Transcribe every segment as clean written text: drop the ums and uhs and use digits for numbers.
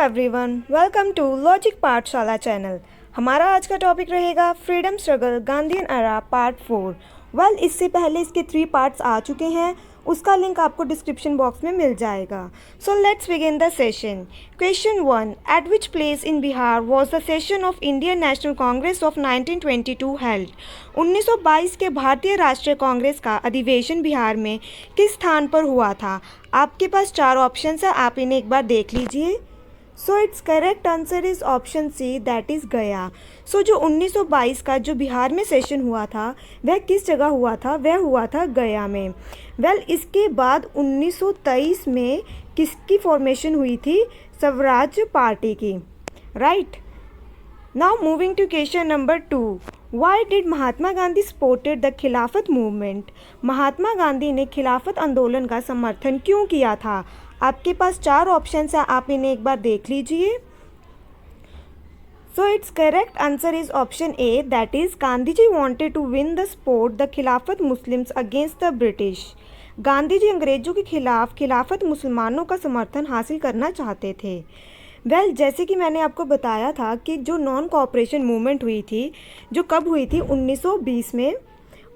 Everyone, welcome to logic पाठशाला channel. हमारा आज का टॉपिक रहेगा freedom struggle Gandhian era part 4। इससे पहले इसके 3 पार्ट्स आ चुके हैं, उसका लिंक आपको डिस्क्रिप्शन बॉक्स में मिल जाएगा। So let's begin the session. Question 1, eight which place in Bihar was the session of Indian national Congress of 1922 held. 1922 के भारतीय राष्ट्रीय कांग्रेस का अधिवेशन बिहार में किस स्थान पर हुआ था? आपके पास 4 ऑप्शन है, आप इन्हें एक बार देख लीजिए। So it's correct answer is option C, that is Gaya. सो जो 1922 का जो बिहार में सेशन हुआ था वह किस जगह हुआ था? वह हुआ था गया में। इसके बाद 1923 में किसकी फॉर्मेशन हुई थी? स्वराज पार्टी की, right. Now moving to question number 2, why did Mahatma Gandhi supported the Khilafat movement. Mahatma Gandhi ने खिलाफत आंदोलन का समर्थन क्यों किया था? आपके पास 4 ऑप्शंस हैं, आप इन्हें एक बार देख लीजिए। So it's correct answer is option A, that is Gandhi ji wanted to win the support the Khilafat Muslims against the British. Gandhi ji अंग्रेजों के खिलाफ खिलाफत मुसलमानों का समर्थन हासिल करना चाहते थे। जैसे कि मैंने आपको बताया था कि जो नॉन कोऑपरेशन मूवमेंट हुई थी, जो कब हुई थी? 1920 में।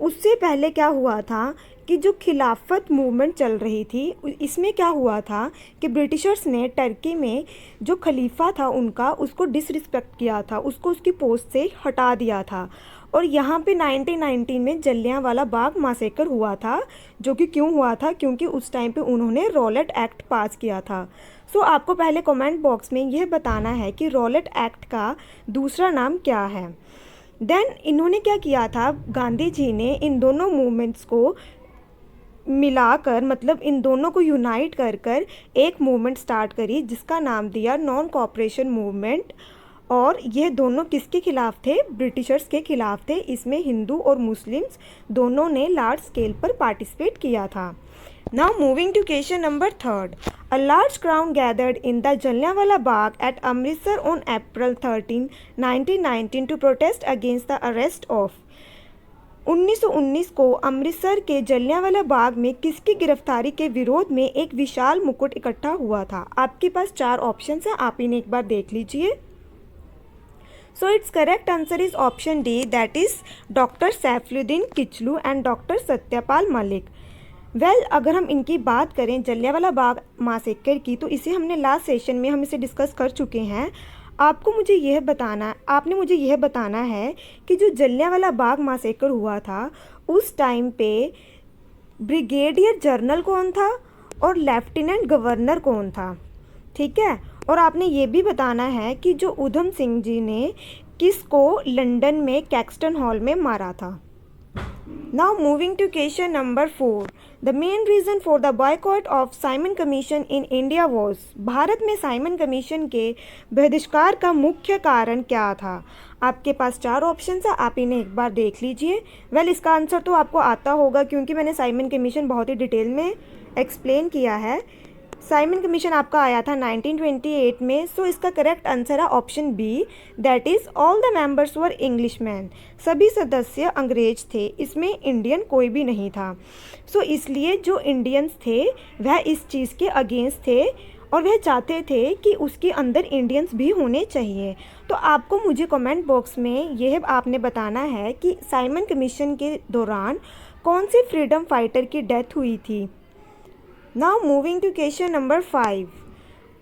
उससे पहले क्या हुआ था कि जो खिलाफत मूवमेंट चल रही थी, इसमें क्या हुआ था कि ब्रिटिशर्स ने टर्की में जो खलीफा था उनका, उसको डिसरिस्पेक्ट किया था, उसको उसकी पोस्ट से हटा दिया था। और यहाँ पे 1919 में जलियांवाला बाग मैसेकर हुआ था, जो कि क्यों हुआ था? क्योंकि उस टाइम पे उन्होंने रॉलेट एक्ट पास किया था। सो आपको पहले कमेंट बॉक्स में यह बताना है कि रॉलेट एक्ट का दूसरा नाम क्या है। देन इन्होंने क्या किया था? गांधी जी ने इन दोनों मूवमेंट्स को मिलाकर, मतलब इन दोनों को यूनाइट कर एक मूवमेंट स्टार्ट करी, जिसका नाम दिया नॉन कोऑपरेशन मूवमेंट। और ये दोनों किसके खिलाफ थे? ब्रिटिशर्स के खिलाफ थे। इसमें हिंदू और मुस्लिम्स दोनों ने लार्ज स्केल पर पार्टिसिपेट किया था। Now moving to question number 3, a large crowd gathered in the Jallianwala Bagh at Amritsar on April 13, 1919 to protest against the arrest of. 1919 को अमृतसर के जलियांवाला बाग में किसकी गिरफ्तारी के विरोध में एक विशाल मुकुट इकट्ठा हुआ था? आपके पास 4 ऑप्शन हैं, आप इन्हें एक बार देख लीजिए। So it's correct answer is option D, that is doctor Saifuddin Kitchlew and doctor Satyapal Malik. अगर हम इनकी बात करें जलियांवाला बाग मैसेकर की, तो इसे हमने लास्ट सेशन में हम इसे डिस्कस कर चुके हैं। आपने मुझे यह बताना है कि जो जलियांवाला बाग मैसेकर हुआ था, उस टाइम पे ब्रिगेडियर जनरल कौन था और लेफ्टिनेंट गवर्नर कौन था, ठीक है। और आपने ये भी बताना है कि जो उधम सिंह जी ने किसको लंदन में कैक्सटन हॉल में मारा था। Now moving to question number 4, the main reason for the boycott of Simon Commission in India was. Bharat में साइमन कमीशन के बहिष्कार का मुख्य कारण क्या था? आपके पास 4 ऑप्शन है, आप इन्हें एक बार देख लीजिए। इसका आंसर तो आपको आता होगा, क्योंकि मैंने साइमन कमीशन बहुत ही डिटेल में एक्सप्लेन किया है। साइमन कमीशन आपका आया था 1928 में। सो इसका करेक्ट आंसर है option B, that is all the members were Englishmen. सभी सदस्य अंग्रेज थे, इसमें इंडियन कोई भी नहीं था। सो इसलिए जो इंडियंस थे वह इस चीज़ के अगेंस्ट थे और वह चाहते थे कि उसके अंदर इंडियंस भी होने चाहिए। तो आपको मुझे कमेंट बॉक्स में यह आपने बताना है कि साइमन कमीशन के दौरान कौन से फ्रीडम फाइटर की डेथ हुई थी। Now moving to question number 5.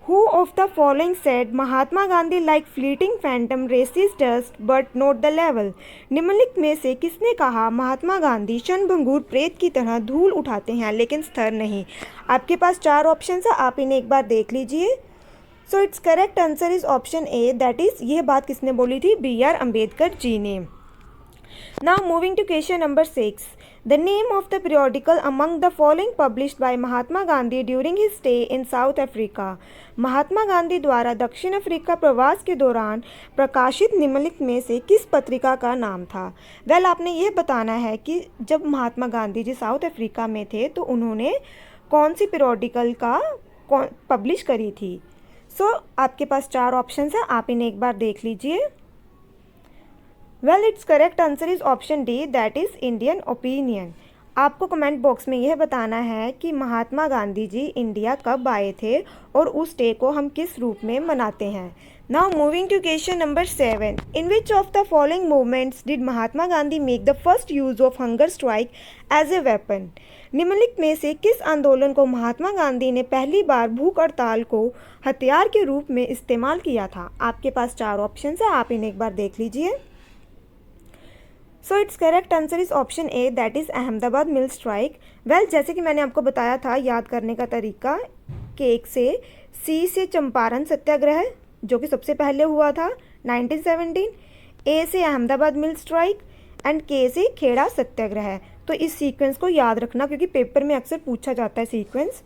Who of the following said Mahatma Gandhi like fleeting phantom races dust but not the level? निम्नलिखित में से किसने कहा महात्मा गांधी क्षणभंगुर प्रेत की तरह धूल उठाते हैं लेकिन स्थिर नहीं? आपके पास 4 ऑप्शन है, आप इन्हें एक बार देख लीजिए। So it's correct answer is option A, that is, ये बात किसने बोली थी? BR अम्बेडकर जी ने। Now moving to question number 6. The name of the periodical among the following published by Mahatma Gandhi during his stay in South Africa. Mahatma Gandhi द्वारा दक्षिण Africa प्रवास के दौरान प्रकाशित निम्नलिखित में से किस पत्रिका का नाम था? आपने यह बताना है कि जब महात्मा गांधी जी साउथ अफ्रीका में थे तो उन्होंने कौन सी पीरियोडिकल का पब्लिश करी थी। आपके पास 4 ऑप्शन हैं, आप इन्हें एक बार देख लीजिए। its correct answer is option D, that is Indian Opinion. आपको कमेंट बॉक्स में यह बताना है कि महात्मा गांधी जी इंडिया कब आए थे और उस डे को हम किस रूप में मनाते हैं। Now moving to question number 7, in which of the following movements did Mahatma Gandhi make the first use of hunger strike as a weapon. निम्नलिखित में से किस आंदोलन को महात्मा गांधी ने पहली बार भूख हड़ताल को हथियार के रूप में इस्तेमाल किया था। आपके पास 4 ऑप्शन है, आप इन्हें एक बार देख लीजिए। So it's correct answer is option A, that is Ahmedabad mill strike. Well, जैसे कि मैंने आपको बताया था याद करने का तरीका, केक से सी से चंपारण सत्याग्रह जो कि सबसे पहले हुआ था 1917, ए से अहमदाबाद मिल स्ट्राइक एंड के से खेड़ा सत्याग्रह। तो इस सीक्वेंस को याद रखना क्योंकि पेपर में अक्सर पूछा जाता है सीक्वेंस।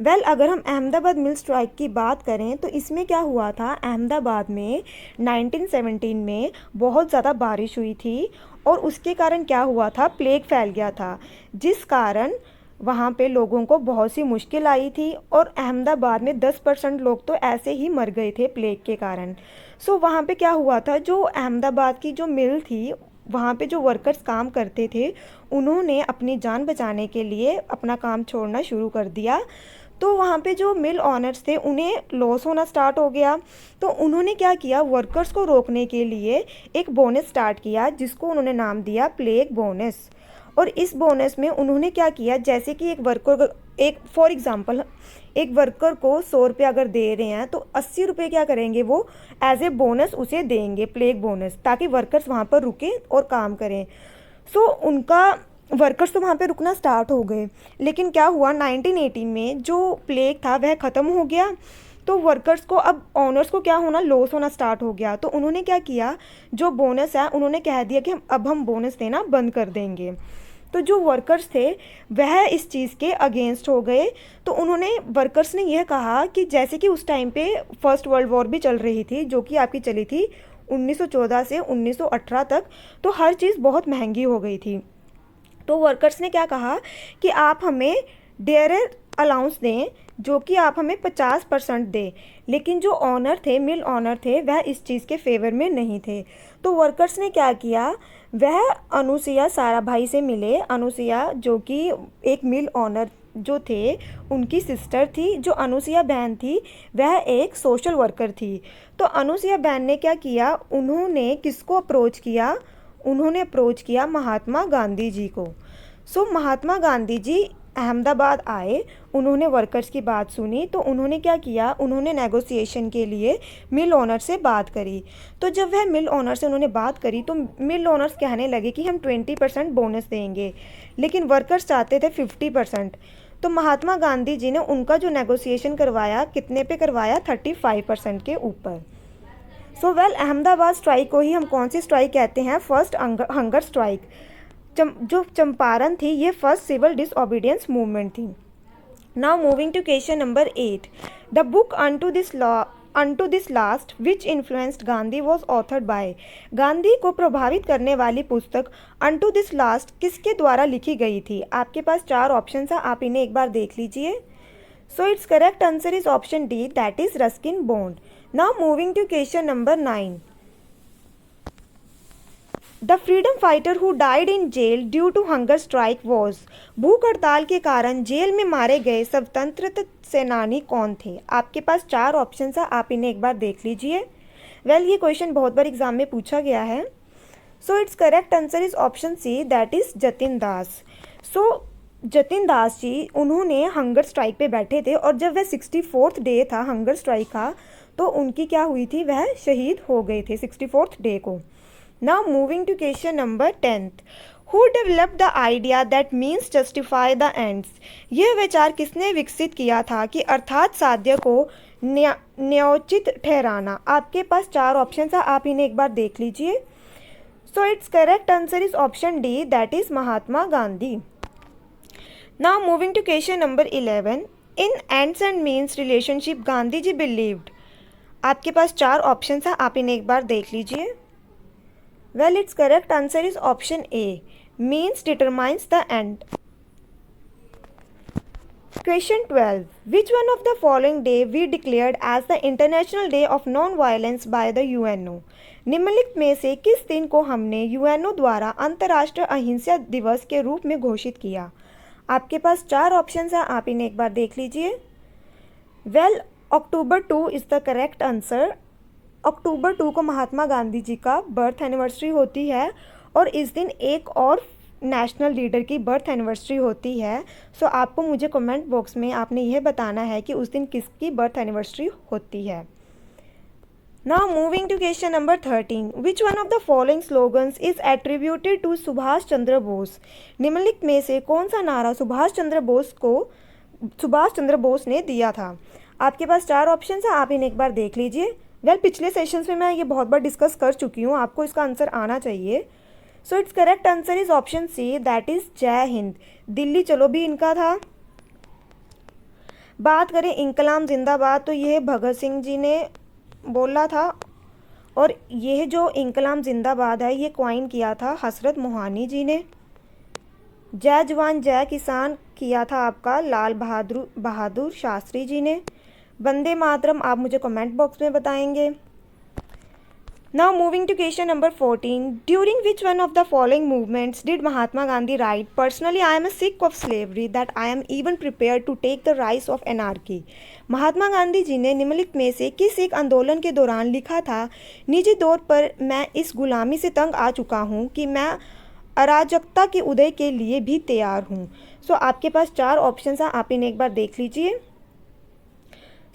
वेल, अगर हम अहमदाबाद मिल स्ट्राइक की बात करें तो इसमें क्या हुआ था, अहमदाबाद में 1917 में बहुत ज़्यादा बारिश हुई थी और उसके कारण क्या हुआ था, प्लेग फैल गया था, जिस कारण वहाँ पे लोगों को बहुत सी मुश्किल आई थी और अहमदाबाद में 10% लोग तो ऐसे ही मर गए थे प्लेग के कारण। सो वहाँ पे क्या हुआ था, जो अहमदाबाद की जो मिल थी वहाँ पे जो वर्कर्स काम करते थे उन्होंने अपनी जान बचाने के लिए अपना काम छोड़ना शुरू कर दिया। तो वहाँ पे जो मिल ऑनर्स थे उन्हें लॉस होना स्टार्ट हो गया। तो उन्होंने क्या किया, वर्कर्स को रोकने के लिए एक बोनस स्टार्ट किया जिसको उन्होंने नाम दिया प्लेग बोनस। और इस बोनस में उन्होंने क्या किया, जैसे कि एक फॉर एग्जांपल एक वर्कर को 100 रुपये अगर दे रहे हैं तो 80 रुपये क्या करेंगे, वो एज ए बोनस उसे देंगे, प्लेग बोनस, ताकि वर्कर्स वहाँ पर रुके और काम करें। सो उनका वर्कर्स तो वहाँ पे रुकना स्टार्ट हो गए। लेकिन क्या हुआ, 1918 में जो प्लेग था वह ख़त्म हो गया। तो वर्कर्स को, अब ऑनर्स को क्या होना, लॉस होना स्टार्ट हो गया। तो उन्होंने क्या किया, जो बोनस है उन्होंने कह दिया कि हम बोनस देना बंद कर देंगे। तो जो वर्कर्स थे वह इस चीज़ के अगेंस्ट हो गए। तो उन्होंने, वर्कर्स ने यह कहा कि जैसे कि उस टाइम पे फर्स्ट वर्ल्ड वॉर भी चल रही थी जो कि आपकी चली थी 1914 से 1918 तक, तो हर चीज़ बहुत महंगी हो गई थी। तो वर्कर्स ने क्या कहा कि आप हमें डेयर अलाउंस दें, जो कि आप हमें 50% दें। लेकिन जो ऑनर थे, मिल ऑनर थे, वह इस चीज़ के फेवर में नहीं थे। तो वर्कर्स ने क्या किया, वह अनुसुईया साराभाई से मिले। अनुसुईया जो कि एक मिल ऑनर जो थे उनकी सिस्टर थी। जो अनुसुईया बहन थी वह एक सोशल वर्कर थी। तो अनुसुईया बहन ने क्या किया, उन्होंने किसको अप्रोच किया, उन्होंने अप्रोच किया महात्मा गांधी जी को। सो महात्मा गांधी जी अहमदाबाद आए, उन्होंने वर्कर्स की बात सुनी। तो उन्होंने क्या किया, उन्होंने नेगोशिएशन के लिए मिल ओनर से बात करी। तो जब वह मिल ओनर से उन्होंने बात करी तो मिल ओनर्स कहने लगे कि हम 20% बोनस देंगे, लेकिन वर्कर्स चाहते थे 50%। तो महात्मा गांधी जी ने उनका जो नेगोशिएशन करवाया, कितने पे करवाया, 35% के ऊपर। सो वेल, अहमदाबाद स्ट्राइक को ही हम कौन सी स्ट्राइक कहते हैं, फर्स्ट हंगर स्ट्राइक। जो चंपारण थी ये फर्स्ट सिविल डिसओबीडियंस मूवमेंट थी। Now moving to question number 8, the book unto this last which influenced Gandhi was authored by. Gandhi को प्रभावित करने वाली पुस्तक अनटू दिस लास्ट किसके द्वारा लिखी गई थी। आपके पास 4 ऑप्शन है, आप इन्हें एक बार देख लीजिए। So it's correct answer is option D, that is Ruskin Bond. Now moving to question number 9, the freedom fighter who died in jail due to hunger strike was. भूख हड़ताल के कारण जेल में मारे गए स्वतंत्रता सेनानी कौन थे। आपके पास 4 ऑप्शन है, आप इन्हें एक बार देख लीजिए। वेल, ये क्वेश्चन बहुत बार एग्जाम में पूछा गया है। So it's correct answer is option C, that is Jatin Das. So Jatin Das ji, उन्होंने हंगर स्ट्राइक पे बैठे थे और जब वह 64th डे था हंगर स्ट्राइक का, तो उनकी क्या हुई थी, वह शहीद हो गए थे 64th डे को। Now moving to question number 10th, who developed the idea that means justify the ends. यह विचार किसने विकसित किया था कि अर्थात साध्य को न्यायोचित ठहराना। आपके पास 4 ऑप्शन है, आप इन्हें एक बार देख लीजिए। So it's correct answer is option D, that is Mahatma Gandhi. Now moving to question number 11, in ends and means relationship Gandhi ji believed. आपके पास 4 ऑप्शन है, आप इन्हें एक बार देख लीजिए। Well, it's correct answer is option A, means determines the end. Question 12, which one of the following day we declared as the international day of non violence by the UNO. निम्नलिखित में से किस दिन को हमने यूएनओ द्वारा अंतर्राष्ट्रीय अहिंसा दिवस के रूप में घोषित किया? आपके पास 4 ऑप्शन है, आप इन्हें एक बार देख लीजिए। Well, October 2 is the correct answer. October 2 को महात्मा गांधी जी का बर्थ एनिवर्सरी होती है और इस दिन एक और नेशनल लीडर की बर्थ एनिवर्सरी होती है। सो आपको मुझे कमेंट बॉक्स में आपने यह बताना है कि उस दिन किसकी बर्थ एनिवर्सरी होती है। Now moving to question number 13. Which one of the following slogans is attributed to Subhash Chandra Bose? निम्नलिखित में से कौन सा नारा सुभाष चंद्र बोस ने दिया था? आपके पास 4 ऑप्शन है, आप इन्हें एक बार देख लीजिए। वेल, पिछले सेशंस में मैं ये बहुत बार डिस्कस कर चुकी हूँ, आपको इसका आंसर आना चाहिए। So it's correct answer is option C, that is Jai Hind. Delhi चलो भी इनका था। बात करें इंकलाब जिंदाबाद, तो यह भगत सिंह जी ने बोला था और यह जो इंकलाब जिंदाबाद है ये क्वाइन किया था हसरत मोहानी जी ने। जय जवान जय किसान किया था आपका लाल बहादुर शास्त्री जी ने। वंदे मातरम आप मुझे कमेंट बॉक्स में बताएंगे। Now moving to question number 14. During which one of the following movements did Mahatma Gandhi write, personally I am a sick of slavery that I am even prepare to take the rise of anarchy? Mahatma Gandhi ji ने निम्नलिखित में से किस एक आंदोलन के दौरान लिखा था, निजी तौर पर मैं इस गुलामी से तंग आ चुका हूँ कि मैं अराजकता के उदय के लिए भी तैयार हूँ? सो आपके पास 4 ऑप्शन हैं, आप इन्हें एक बार देख लीजिए।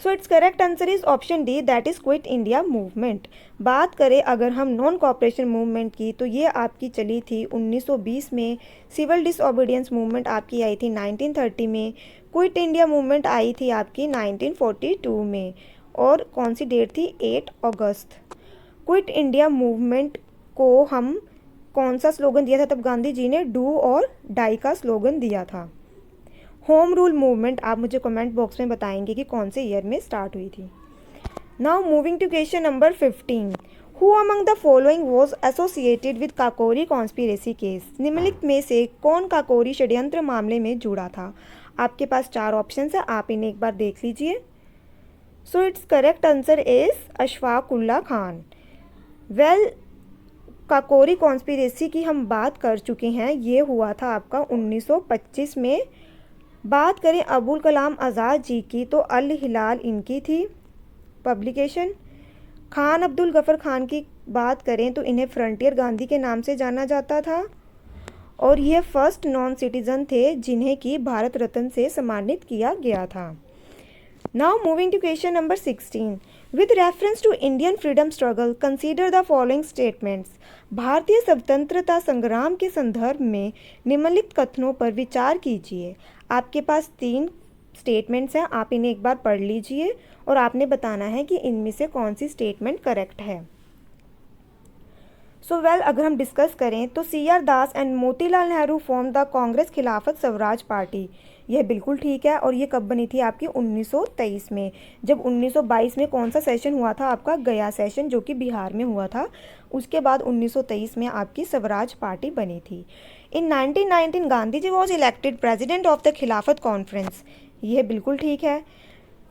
So it's correct answer is option D, that is quit India movement. बात करें अगर हम नॉन कॉपरेशन मूवमेंट की, तो ये आपकी चली थी 1920 में। सिविल डिसओबीडियंस मूवमेंट आपकी आई थी 1930 में। क्विट इंडिया मूवमेंट आई थी आपकी 1942 में। और कौन सी डेट थी? 8 अगस्त। क्विट इंडिया मूवमेंट को हम कौन सा स्लोगन दिया था तब गांधी जी ने? डू और डाई का स्लोगन दिया था। होम रूल मूवमेंट आप मुझे कमेंट बॉक्स में बताएंगे कि कौन से ईयर में स्टार्ट हुई थी। Now moving to question number 15. Who among the following was associated with Kakori conspiracy case? निम्नलिखित में से कौन काकोरी षड्यंत्र मामले में जुड़ा था? आपके पास 4 ऑप्शन है, आप इन्हें एक बार देख लीजिए। So it's correct answer is Ashfaq Ullah Khan. Well, Kakori conspiracy की हम बात कर चुके हैं, ये हुआ था आपका 1925 में। बात करें अबुल कलाम आज़ाद जी की, तो अल हिलाल इनकी थी पब्लिकेशन। खान अब्दुल गफ़र खान की बात करें तो इन्हें फ्रंटियर गांधी के नाम से जाना जाता था और ये फर्स्ट नॉन सिटीजन थे जिन्हें कि भारत रत्न से सम्मानित किया गया था। Now moving to question number 16. With reference to Indian freedom struggle consider the following statements. भारतीय स्वतंत्रता संग्राम के संदर्भ में निम्नलिखित कथनों पर विचार कीजिए। आपके पास 3 स्टेटमेंट्स हैं, आप इन्हें एक बार पढ़ लीजिए और आपने बताना है कि इनमें से कौन सी स्टेटमेंट करेक्ट है। सो वेल, अगर हम डिस्कस करें तो CR Das and Motilal Nehru form the Congress खिलाफत स्वराज पार्टी। यह बिल्कुल ठीक है और ये कब बनी थी आपकी? 1923 में। जब 1922 में कौन सा सेशन हुआ था आपका? गया सेशन, जो कि बिहार में हुआ था। उसके बाद 1923 में आपकी स्वराज पार्टी बनी थी। In 1919 Gandhi ji was elected president of the Khilafat conference. यह बिल्कुल ठीक है,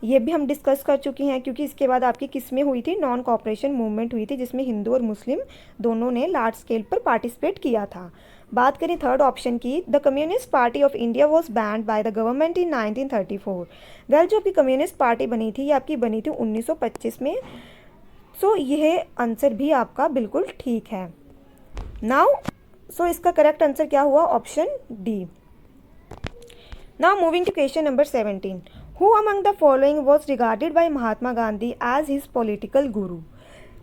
ये भी हम डिस्कस कर चुकी हैं क्योंकि इसके बाद आपकी किस में हुई थी? नॉन कॉपरेशन मूवमेंट हुई थी जिसमें हिंदू और मुस्लिम दोनों ने लार्ज स्केल पर पार्टिसिपेट किया था। बात करें थर्ड ऑप्शन की, the communist party of India was banned by the government in 1934। Well, जो आपकी कम्युनिस्ट पार्टी बनी थी ये आपकी बनी थी 1925 में। सो यह आंसर भी आपका बिल्कुल ठीक है। नाउ सो इसका करेक्ट आंसर क्या हुआ? Option D. Now moving to question number 17. Who among the following was regarded by Mahatma Gandhi as his political guru?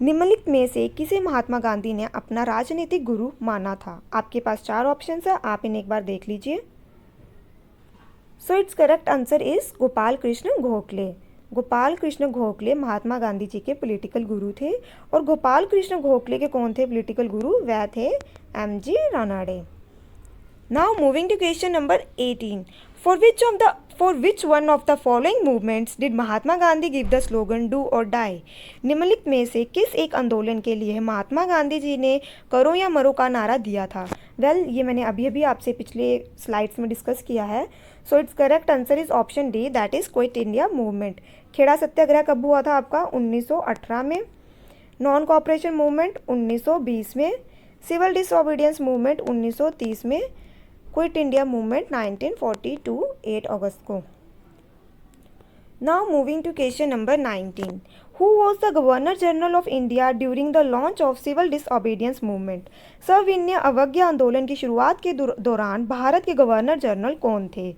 निम्नलिखित में से किसे महात्मा गांधी ने अपना राजनीतिक गुरु माना था? आपके पास 4 ऑप्शन है, आप इन्हें एक बार देख लीजिए। So it's correct answer is Gopal Krishna Gokhale. Gopal Krishna Gokhale Mahatma Gandhi ji के पॉलिटिकल गुरु थे और गोपाल कृष्ण गोखले के कौन थे पॉलिटिकल गुरु? वह थे MG Ranade. Now moving to question number 18. For which one of the following movements did Mahatma Gandhi give the slogan do or die? निम्नलिखित में से किस एक आंदोलन के लिए महात्मा गांधी जी ने करो या मरो का नारा दिया था? वेल, ये मैंने अभी आपसे पिछले स्लाइड्स में डिस्कस किया है। So it's correct answer is option D, that is quit India movement. Kheda Satyagraha कब हुआ था आपका? 1918 में। नॉन कॉपरेशन मूवमेंट 1920 में, सिविल डिसओबीडियंस मूवमेंट 1930 में, क्विट इंडिया मूवमेंट 1942 8 अगस्त को। Now moving to question number 19, who was the Governor General of India during the launch of civil disobedience movement? सविनय अवज्ञा आंदोलन की शुरुआत के दौरान भारत के गवर्नर जनरल कौन थे?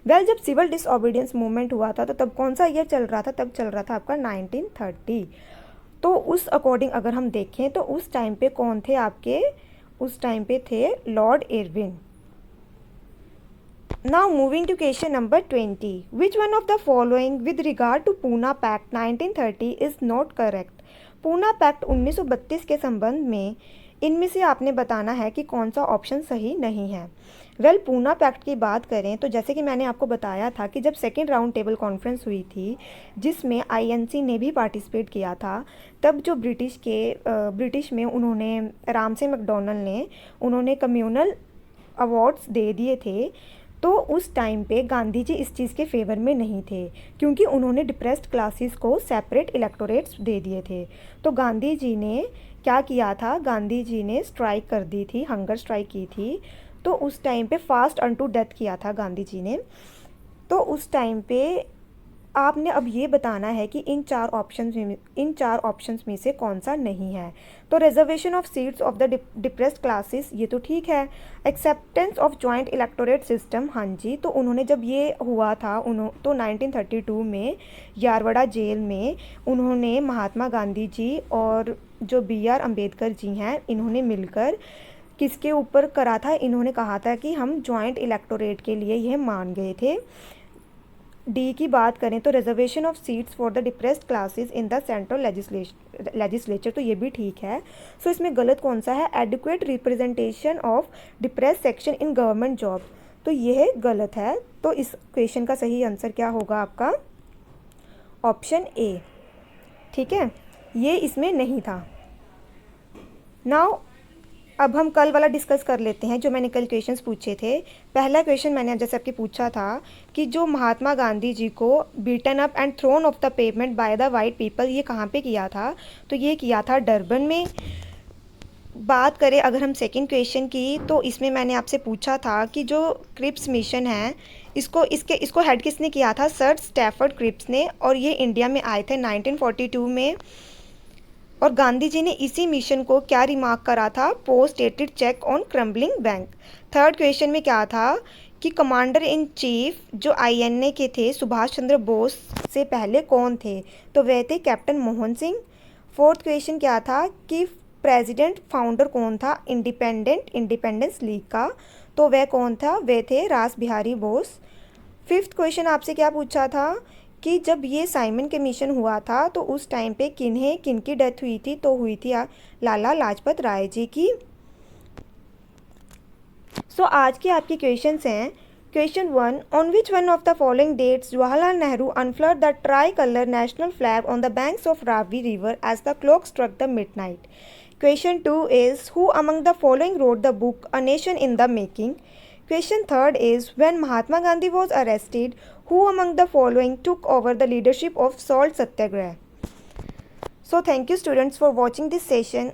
जब सिविल डिसओबीडियंस मूवमेंट हुआ था तो तब कौन सा ईयर चल रहा था? तब चल रहा था आपका 1930। तो उस अकॉर्डिंग अगर हम देखें तो उस टाइम पे कौन थे आपके? उस टाइम पे थे Lord Irwin. Now moving to question number 20. Which one of the following with regard to Pune Pact 1930 is not correct? Poona pact 1932 के संबंध में इनमें से आपने बताना है कि कौन सा ऑप्शन सही नहीं है। पूना पैक्ट की बात करें तो जैसे कि मैंने आपको बताया था कि जब सेकेंड राउंड टेबल कॉन्फ्रेंस हुई थी जिसमें आईएनसी ने भी पार्टिसिपेट किया था, तब जो ब्रिटिश में उन्होंने रामसे मैकडॉनल्ड ने उन्होंने कम्युनल अवार्ड्स दे दिए थे। तो उस टाइम पे गांधी जी इस चीज़ के फेवर में नहीं थे क्योंकि उन्होंने डिप्रेस्ड क्लासेस को सेपरेट इलेक्टोरेट्स दे दिए थे। तो गांधी जी ने क्या किया था? गांधी जी ने स्ट्राइक कर दी थी, हंगर स्ट्राइक की थी। तो उस टाइम पे फास्ट अनटू डेथ किया था गांधी जी ने। तो उस टाइम पे आपने अब ये बताना है कि इन चार ऑप्शंस में से कौन सा नहीं है। तो reservation of seats of the depressed classes, ये तो ठीक है। Acceptance of joint electorate system, हाँ जी। तो उन्होंने जब ये हुआ था तो 1932 में यारवाड़ा जेल में उन्होंने महात्मा गांधी जी और जो BR अम्बेडकर जी हैं इन्होंने मिलकर किसके ऊपर करा था? इन्होंने कहा था कि हम जॉइंट इलेक्टोरेट के लिए यह मान गए थे। डी की बात करें तो reservation of seats for the depressed classes in the central legislature, तो ये भी ठीक है। सो इसमें गलत कौन सा है? Adequate representation of depressed section in government job, तो यह गलत है। तो इस क्वेश्चन का सही आंसर क्या होगा आपका? ऑप्शन ए, ठीक है, ये इसमें नहीं था। नाउ अब हम कल वाला डिस्कस कर लेते हैं जो मैंने कल क्वेश्चंस पूछे थे। पहला क्वेश्चन मैंने जैसे आपके पूछा था कि जो महात्मा गांधी जी को beaten up and thrown off the pavement by the white people, ये कहाँ पे किया था? तो ये किया था डरबन में। बात करें अगर हम सेकंड क्वेश्चन की तो इसमें मैंने आपसे पूछा था कि जो क्रिप्स मिशन है इसको हेड किसने किया था? सर स्टैफर्ड क्रिप्स ने, और ये इंडिया में आए थे 1942 में। और गांधी जी ने इसी मिशन को क्या रिमार्क करा था? Post dated cheque on crumbling bank. Third question में क्या था कि कमांडर इन चीफ जो INA के थे सुभाष चंद्र बोस से पहले कौन थे? तो वह थे captain Mohan Singh. Fourth question क्या था कि प्रेसिडेंट फाउंडर कौन था इंडिपेंडेंस लीग का? तो वह कौन था? वे थे रास बिहारी बोस। फिफ्थ क्वेश्चन आपसे क्या पूछा था कि जब ये साइमन कमीशन हुआ था तो उस टाइम पे किनकी डेथ हुई थी? तो हुई थी लाला लाजपत राय जी की। सो आज के आपके क्वेश्चंस हैं। Question 1, on which one of the following dates Jawaharlal Nehru unfurled the tricolour national flag on the banks of Ravi river as the clock struck the midnight? Question 2 is, who among the following wrote the book A Nation in the Making? Question 3 is, when Mahatma Gandhi was arrested, who among the following took over the leadership of Salt Satyagrah? So thank you students for watching this session.